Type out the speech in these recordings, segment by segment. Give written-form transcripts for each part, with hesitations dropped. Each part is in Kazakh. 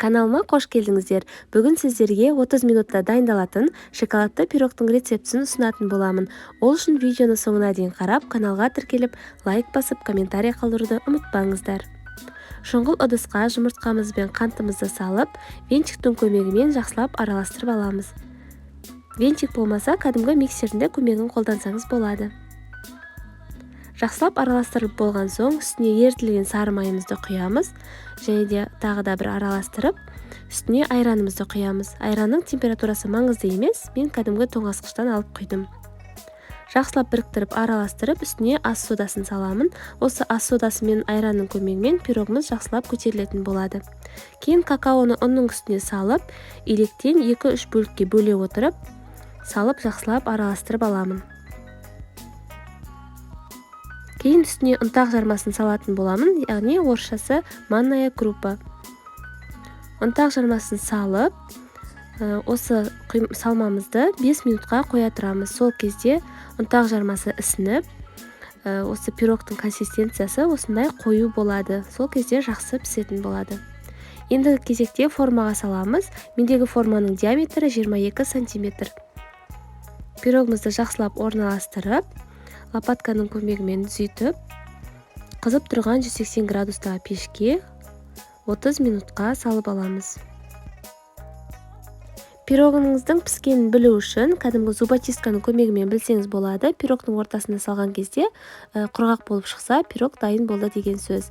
Каналыма қош келдіңіздер. Бүгін сіздерге 30 минутта дайындалатын шоколадты пирогтың рецептісін ұсынатын боламын. Ол үшін видеоны соңына дейін қарап, каналға тіркеліп, лайк басып, комментарий қалдыруды ұмытпаңыздар. Шұңғыл ыдысқа жұмыртқамыз бен қантымызды салып, венчиктің көмегімен жақсылап араластырып аламыз. Венчик болмаса, кәдімгі миксерінде көмегін қолдансаңыз болады. Жақсылап араластырып болған соң, үстіне ерітілген сары майымызды құямыз, және де тағы да бір араластырып, үстіне айранымызды құямыз. Айранның температурасы маңызды емес, мен кәдімгі тоңазытқыштан алып құйдым. Жақсылап біріктіріп араластырып, үстіне ас содасын саламын. Осы ас содасы мен айранның көмегімен пирогымыз жақсылап көтерілетін болады. Кейін какаоны ұнның үстіне салып, илектен 2-3 бөлікке бөле отырып, салып жақсылап араластырып аламын. Кейін үстіне ұнтақ жармасын салатын боламын, яғни орысшасы манная крупа. Ұнтақ жармасын салып, осы салмамызды 5 минутқа қоя тұрамыз. Сол кезде ұнтақ жармасы ісініп, осы пирогтың консистенциясы осындай қою болады. Сол кезде жақсы пісетін болады. Ендігі кезекте формаға саламыз. Мендегі форманың диаметрі 22 см. Пирогымызды жақсылап орналастырып, лопатканың көмегімен түзетіп, қызып тұрған 180 градустағы пешке 30 минутқа салып аламыз. Пирогыңыздың піскенін білу үшін кәдімгі зубочистканың көмегімен білсеңіз болады. Пирогтың ортасына салған кезде құрғақ болып шықса, пирог дайын болды деген сөз.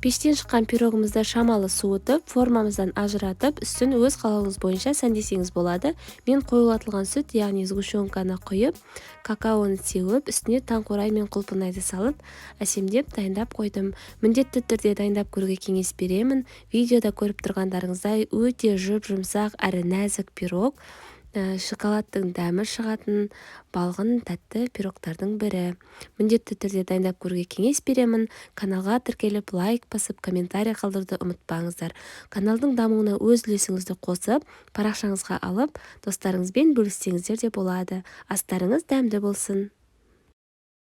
Пештен шыққан пирогымызды шамалы суытып, формамыздан ажыратып, үстін өз қалауыңыз бойынша сәндесеңіз болады. Мен қойылатылған сүт, яғни сгущенканы құйып, какаоны сеуіп, үстіне таңқурай мен құлпынайды салып, әсемдеп дайындап қойдым. Міндетті түрде дайындап көруге кеңес беремін. Видеода көріп тұрғандарыңыздай өте жұп-жұмсақ әрі нәзік пирог. Шоколадтың дәмі шығатын балғын тәтті пирогтардың бірі. Міндетті түрде дайындап көруге кеңес беремін. Каналға тіркеліп, лайк басып, комментарий қалдыруды ұмытпаңыздар. Каналдың дамуына өз үлесіңізді қосып, парақшаңызға алып, достарыңызбен бөліссеңіздер де болады. Астарыңыз дәмді болсын.